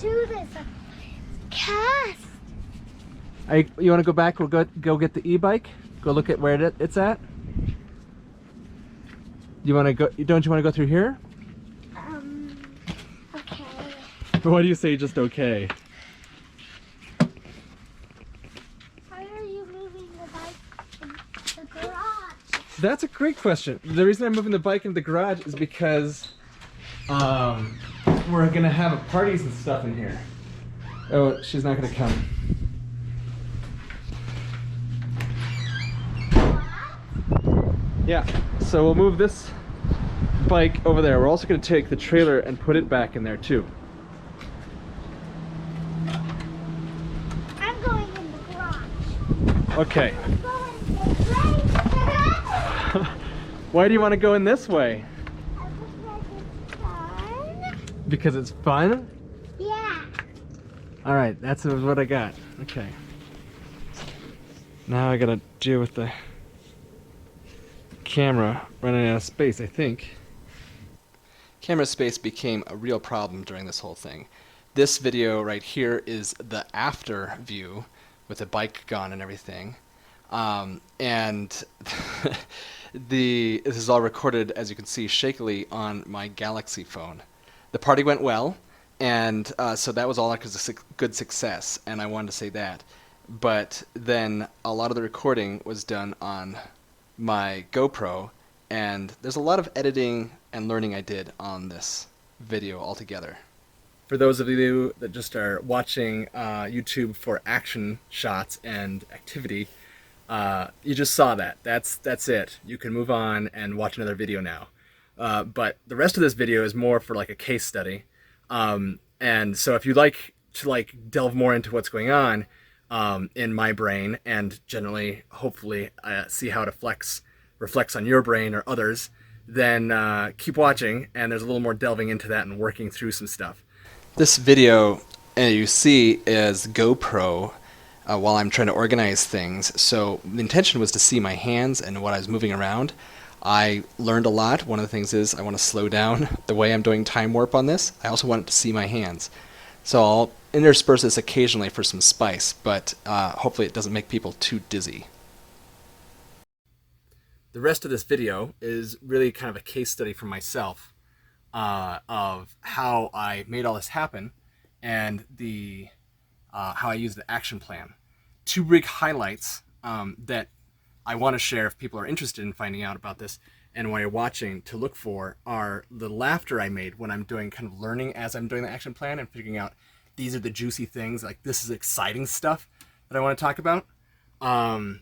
do this. Cast. You want to go back? We'll go get the e-bike. Go look at where it's at. You want to go? Don't you want to go through here? Okay. Why do you say just okay? Why are you moving the bike in the garage? That's a great question. The reason I'm moving the bike into the garage is because we're gonna have parties and stuff in here. Oh, she's not gonna come. Yeah, so we'll move this bike over there. We're also gonna take the trailer and put it back in there too. I'm going in the garage. Okay. I'm going this way. Why do you want to go in this way? Because it's fun. Because it's fun? Yeah. All right, that's what I got. Okay. Now I gotta deal with the camera running out of space, I think. Camera space became a real problem during this whole thing. This video right here is the after view with the bike gone and everything. And this is all recorded, as you can see, shakily on my Galaxy phone. The party went well, and so that was all like a good success, and I wanted to say that. But then a lot of the recording was done on my GoPro, and there's a lot of editing and learning I did on this video altogether. For those of you that just are watching YouTube for action shots and activity, you just saw that. That's it. You can move on and watch another video now. But the rest of this video is more for like a case study. And so if you'd like to delve more into what's going on in my brain, and generally, hopefully, see how it reflects on your brain or others, then keep watching, and there's a little more delving into that and working through some stuff. This video, you see, is GoPro while I'm trying to organize things. So the intention was to see my hands and what I was moving around. I learned a lot. One of the things is I want to slow down the way I'm doing time warp on this. I also wanted to see my hands. So I'll intersperse this occasionally for some spice, but hopefully it doesn't make people too dizzy. The rest of this video is really kind of a case study for myself of how I made all this happen and how I used the action plan. Two big highlights that I want to share if people are interested in finding out about this and while you're watching to look for are the laughter I made when I'm doing kind of learning as I'm doing the action plan and figuring out these are the juicy things, like this is exciting stuff that I want to talk about. And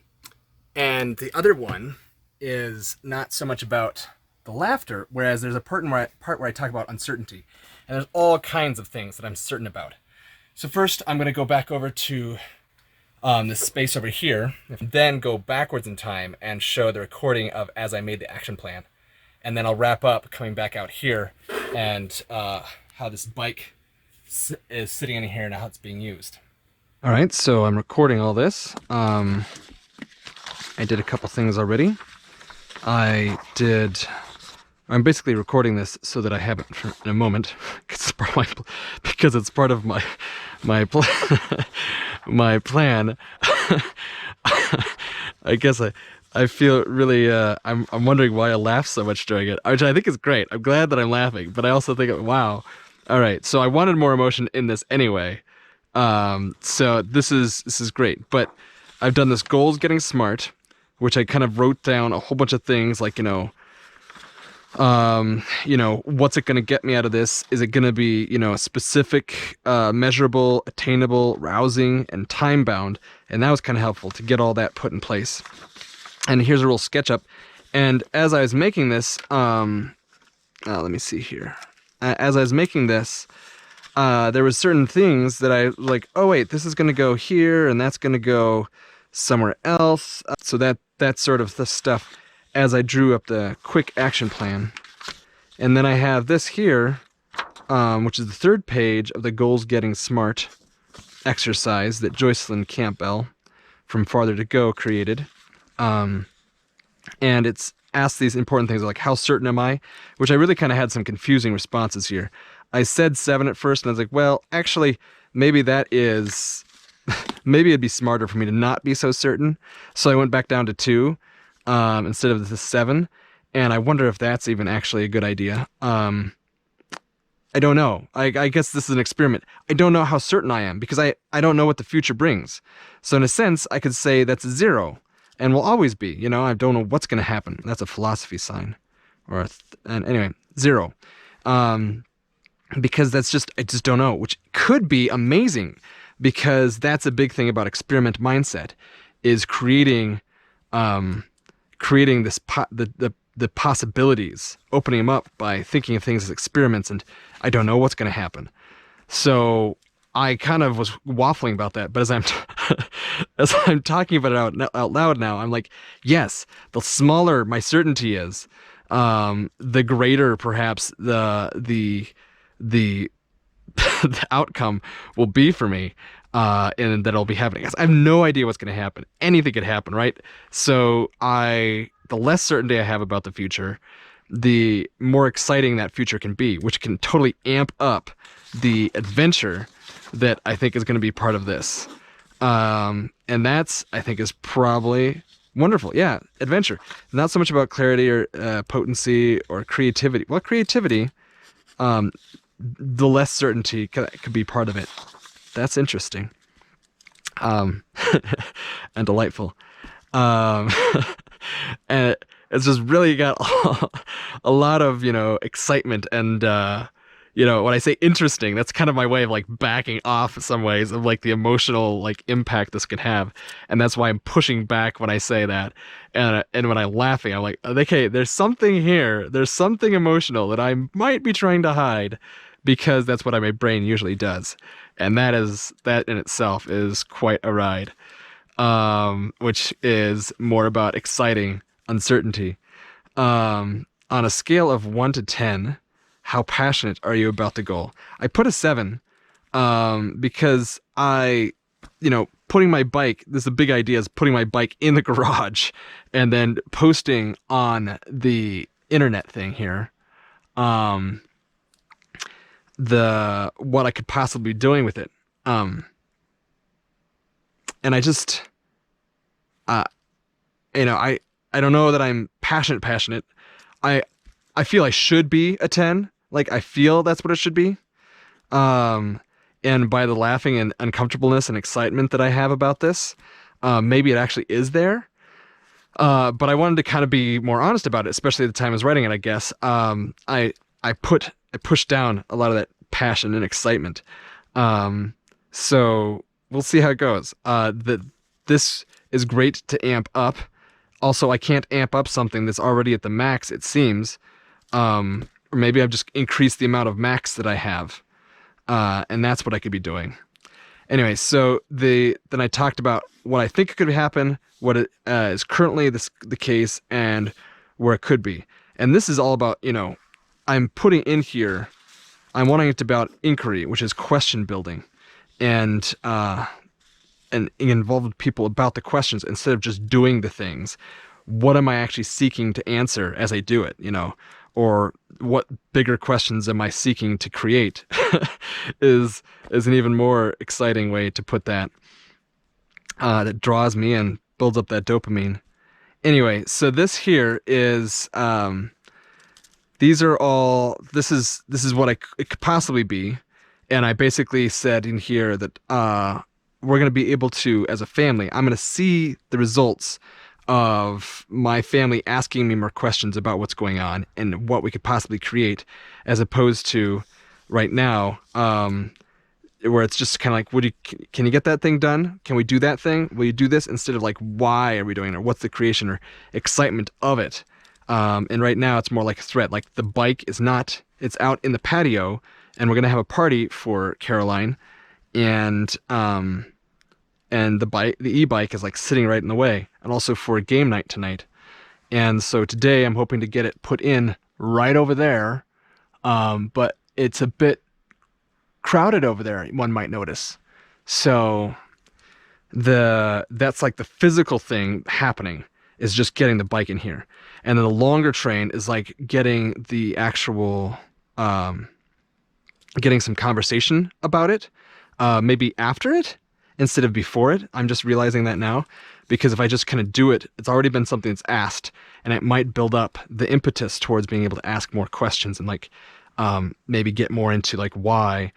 the other one is not so much about the laughter, whereas there's a part where I talk about uncertainty. And there's all kinds of things that I'm certain about. So first, I'm going to go back over to this space over here, and then go backwards in time and show the recording of as I made the action plan. And then I'll wrap up coming back out here and how this bike is sitting in here and how it's being used. All right, so I'm recording all this. I did a couple things already. I'm basically recording this so that I have it in a moment because it's part of my my plan. I guess I feel really I'm wondering why I laugh so much during it, which I think is great. I'm glad that I'm laughing, but I also think, wow. All right, so I wanted more emotion in this anyway. So this is great, but I've done this goals getting smart, which I kind of wrote down a whole bunch of things like, what's it going to get me out of this? Is it going to be, specific, measurable, attainable, rousing, and time bound? And that was kind of helpful to get all that put in place. And here's a little SketchUp. And as I was making this, let me see here. As I was making this, there was certain things that I like, oh wait, this is going to go here, and that's going to go somewhere else. So that's sort of the stuff as I drew up the quick action plan. And then I have this here, which is the third page of the Goals Getting Smart exercise that Joycelyn Campbell from Farther to Go created. And it's asked these important things like, how certain am I? Which I really kind of had some confusing responses here. I said 7 at first, and I was like, well, actually, maybe that is, maybe it'd be smarter for me to not be so certain. So I went back down to 2 instead of the 7, and I wonder if that's even actually a good idea. I don't know. I guess this is an experiment. I don't know how certain I am because I don't know what the future brings. So in a sense, I could say that's 0 and will always be. You know, I don't know what's going to happen. That's a philosophy sign. And anyway, 0. Because that's just, I just don't know, which could be amazing because that's a big thing about experiment mindset is creating this, the possibilities, opening them up by thinking of things as experiments, and I don't know what's going to happen. So I kind of was waffling about that, but as I'm as I'm talking about it out loud now, I'm like, yes, the smaller my certainty is, the greater perhaps the the outcome will be for me, and that'll be happening. I have no idea what's going to happen. Anything could happen, right? So the less certainty I have about the future, the more exciting that future can be, which can totally amp up the adventure that I think is going to be part of this. And that's, I think, is probably wonderful. Yeah, adventure. Not so much about clarity or potency or creativity. Well, creativity, the less certainty could be part of it. That's interesting. And delightful. And it's just really got a lot of, excitement and, when I say interesting, that's kind of my way of like backing off in some ways of like the emotional like impact this can have. And that's why I'm pushing back when I say that. And when I'm laughing, I'm like, okay, there's something here. There's something emotional that I might be trying to hide because that's what my brain usually does. And that in itself is quite a ride. Which is more about exciting uncertainty. On a scale of 1 to 10, how passionate are you about the goal? I put a 7, because putting my bike, this is a big idea, is putting my bike in the garage and then posting on the internet thing here, what I could possibly be doing with it. And I just, I don't know that I'm passionate. I feel I should be a 10. Like, I feel that's what it should be. And by the laughing and uncomfortableness and excitement that I have about this, maybe it actually is there. But I wanted to kind of be more honest about it, especially at the time I was writing it, I guess. I pushed down a lot of that passion and excitement. So we'll see how it goes. This is great to amp up. Also, I can't amp up something that's already at the max, it seems. Or maybe I've just increased the amount of max that I have. And that's what I could be doing. Anyway, so then I talked about what I think could happen, what is currently the case, and where it could be. And this is all about, I'm putting in here, I'm wanting it to be about inquiry, which is question building. And involve people about the questions instead of just doing the things. What am I actually seeking to answer as I do it, or what bigger questions am I seeking to create is an even more exciting way to put that. That draws me in, builds up that dopamine. Anyway, so this here is, this is what it could possibly be. And I basically said in here that we're going to be able to, as a family, I'm going to see the results of my family asking me more questions about what's going on and what we could possibly create, as opposed to right now, where it's just kind of like, can you get that thing done? Can we do that thing? Will you do this? Instead of like, why are we doing it? Or what's the creation or excitement of it? And right now it's more like a threat. Like the bike is not, it's out in the patio, and we're going to have a party for Caroline, and the e-bike is like sitting right in the way, and also for a game night tonight. And so today I'm hoping to get it put in right over there. But it's a bit crowded over there, one might notice. So that's like the physical thing happening, is just getting the bike in here. And then the longer train is like getting the actual, getting some conversation about it, maybe after it instead of before it. I'm just realizing that now, because if I just kind of do it, it's already been something that's asked, and it might build up the impetus towards being able to ask more questions and like maybe get more into like why,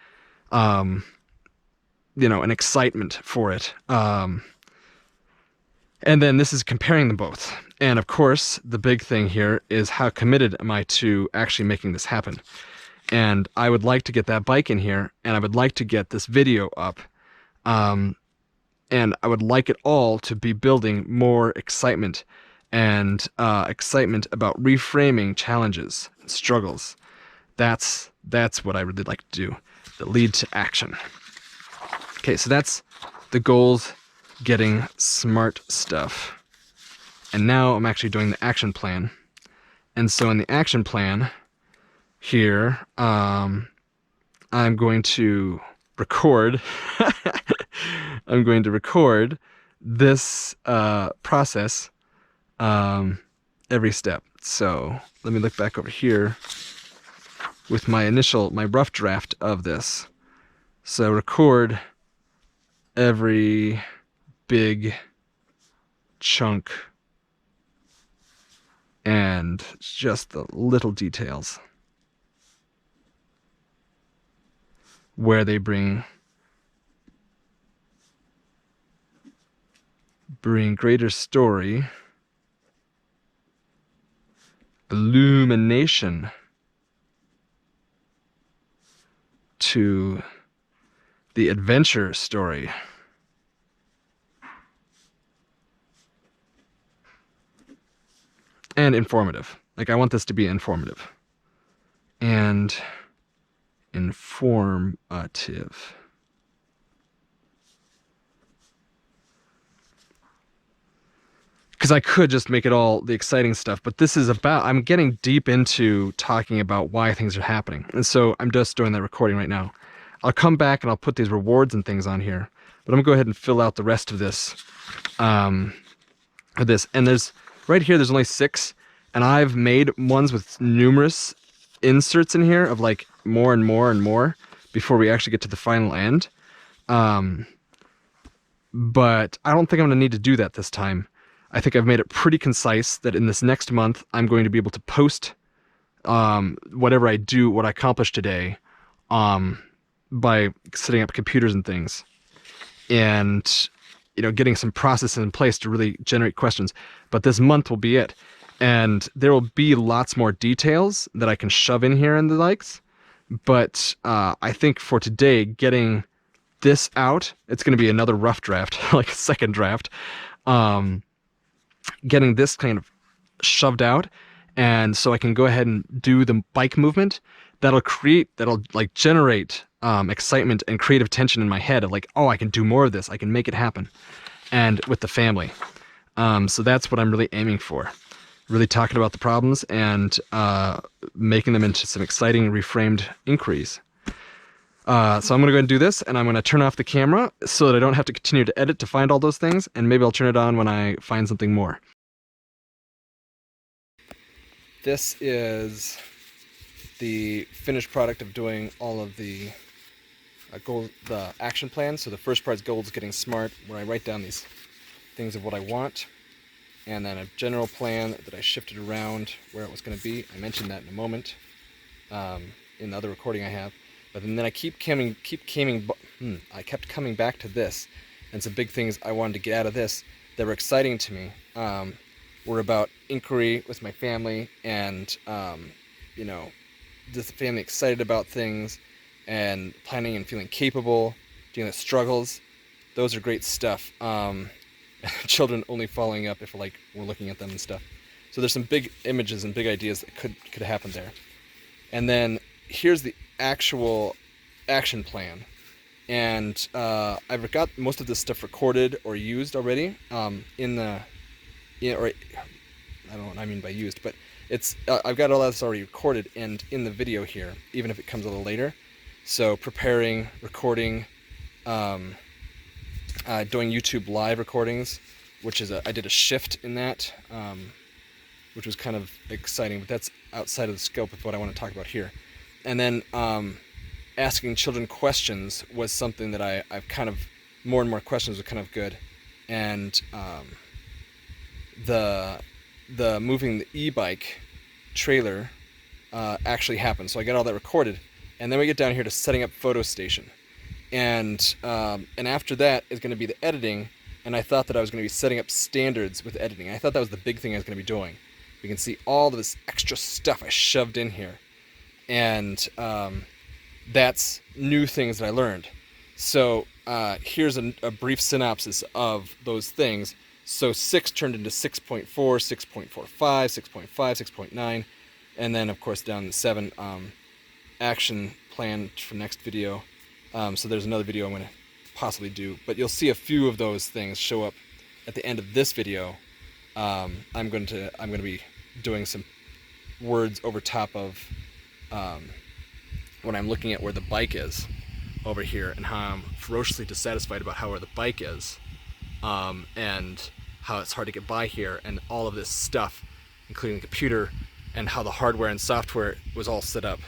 an excitement for it. And then this is comparing them both. And of course, the big thing here is how committed am I to actually making this happen? And I would like to get that bike in here, and I would like to get this video up. And I would like it all to be building more excitement and excitement about reframing challenges and struggles. That's what I really like to do, that lead to action. Okay, so that's the goals, getting smart stuff. And now I'm actually doing the action plan. And so in the action plan here, I'm going to record I'm going to record this process every step. So let me look back over here with my rough draft of this. So record every big chunk and just the little details where they bring greater story, illumination to the adventure story. And informative. Like, I want this to be informative. And informative. Because I could just make it all the exciting stuff, but this is about, I'm getting deep into talking about why things are happening. And so I'm just doing that recording right now. I'll come back and I'll put these rewards and things on here, but I'm gonna go ahead and fill out the rest of this. And right here, there's only 6, and I've made ones with numerous inserts in here of like more and more and more before we actually get to the final end. But I don't think I'm gonna need to do that this time. I think I've made it pretty concise that in this next month, I'm going to be able to post whatever I do, what I accomplish today, by setting up computers and things, and getting some processes in place to really generate questions. But this month will be it, and there will be lots more details that I can shove in here and the likes. But I think for today, getting this out, it's going to be another rough draft, like a second draft. Getting this kind of shoved out, and so I can go ahead and do the bike movement that'll like generate excitement and creative tension in my head of like, oh, I can do more of this, I can make it happen, and with the family. So that's what I'm really aiming for, really talking about the problems and making them into some exciting reframed inquiries. So I'm going to go ahead and do this, and I'm going to turn off the camera so that I don't have to continue to edit to find all those things, and maybe I'll turn it on when I find something more. This is the finished product of doing all of the the action plan. So the first part is goals, getting smart, where I write down these things of what I want, and then a general plan that I shifted around where it was going to be. I mentioned that in a moment in the other recording I have. But then I kept coming back to this, and some big things I wanted to get out of this that were exciting to me were about inquiry with my family, and just the family excited about things, and planning and feeling capable, dealing with struggles. Those are great stuff. Children only following up if we're looking at them and stuff. So there's some big images and big ideas that could happen there. And then here's the actual action plan, and I've got most of this stuff recorded or used already I don't know what I mean by used, but it's I've got all that already recorded and in the video here, even if it comes a little later. So preparing, recording, doing YouTube live recordings, which is I did a shift in that, which was kind of exciting, but that's outside of the scope of what I want to talk about here. And then asking children questions was something that I've kind of, more and more questions were kind of good. And the moving the e-bike trailer actually happened. So I got all that recorded. And then we get down here to setting up Photo Station. And after that is going to be the editing. And I thought that I was going to be setting up standards with editing. I thought that was the big thing I was going to be doing. You can see all of this extra stuff I shoved in here. And that's new things that I learned. So here's a brief synopsis of those things. So 6 turned into 6.4, 6.45, 6.5, 6.9, and then of course down to 7 action plan for next video. So there's another video I'm going to possibly do, but you'll see a few of those things show up at the end of this video. I'm going to be doing some words over top of when I'm looking at where the bike is over here, and how I'm ferociously dissatisfied about where the bike is, and how it's hard to get by here, and all of this stuff, including the computer, and how the hardware and software was all set up,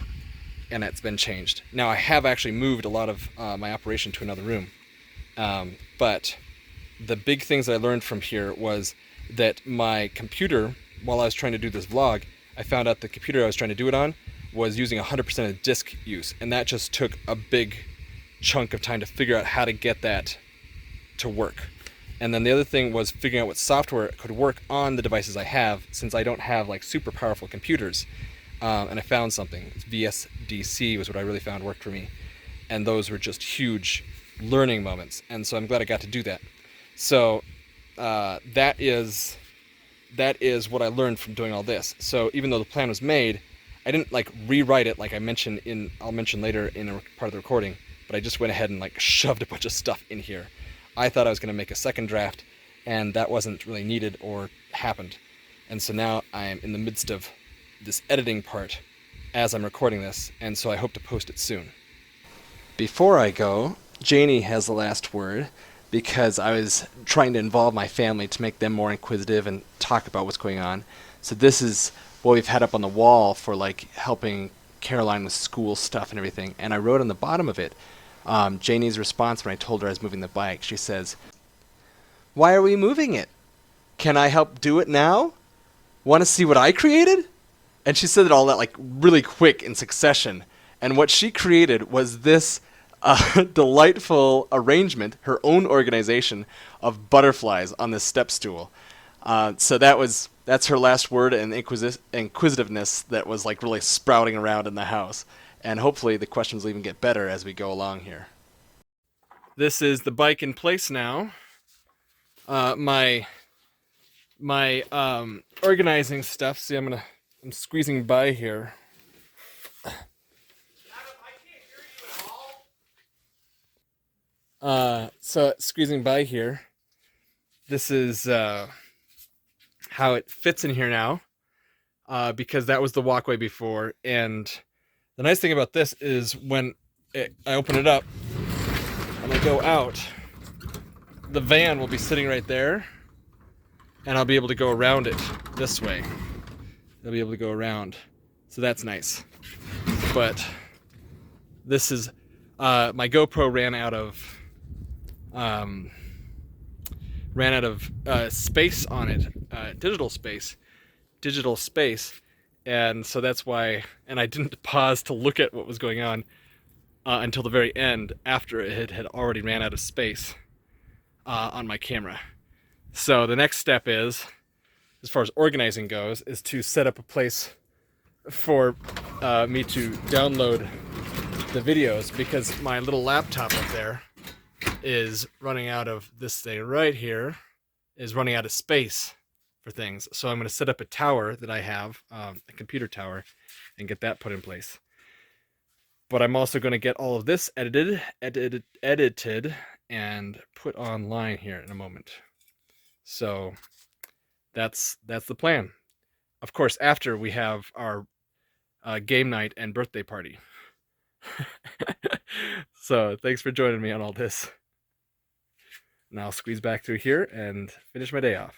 and it's been changed. Now I have actually moved a lot of my operation to another room, but the big things that I learned from here was that my computer, while I was trying to do this vlog, I found out the computer I was trying to do it on was using 100% of disk use, and that just took a big chunk of time to figure out how to get that to work. And then the other thing was figuring out what software could work on the devices I have, since I don't have like super powerful computers. And I found something. VSDC was what I really found worked for me, and those were just huge learning moments, and so I'm glad I got to do that. So that is what I learned from doing all this. So even though the plan was made, I didn't like rewrite it like I'll mention later in a part of the recording, but I just went ahead and like shoved a bunch of stuff in here. I thought I was going to make a second draft, and that wasn't really needed or happened. And so now I am in the midst of this editing part as I'm recording this, and so I hope to post it soon. Before I go, Janie has the last word, because I was trying to involve my family to make them more inquisitive and talk about what's going on. So this is what we've had up on the wall for like helping Caroline with school stuff and everything. And I wrote on the bottom of it Janie's response when I told her I was moving the bike. She says, "Why are we moving it? Can I help do it now? Want to see what I created?" And she said it all that like really quick in succession. And what she created was this delightful arrangement, her own organization of butterflies on this step stool. So that's her last word, and inquisitiveness that was like really sprouting around in the house. And hopefully the questions will even get better as we go along here. This is the bike in place now. My organizing stuff. See, I'm squeezing by here. So squeezing by here. This is how it fits in here now, because that was the walkway before. And the nice thing about this is when I open it up and I go out, the van will be sitting right there, and I'll be able to go around it this way. I'll be able to go around, so that's nice. But this is my GoPro ran out of space on it, digital space, and so that's why. And I didn't pause to look at what was going on until the very end, after it had already ran out of space on my camera. So the next step is, as far as organizing goes, is to set up a place for me to download the videos, because my little laptop up there is running out of, this thing right here is running out of space for things. So I'm going to set up a tower that I have, a computer tower, and get that put in place. But I'm also going to get all of this edited and put online here in a moment. So that's the plan. Of course, after we have our game night and birthday party. So thanks for joining me on all this. And I'll squeeze back through here and finish my day off.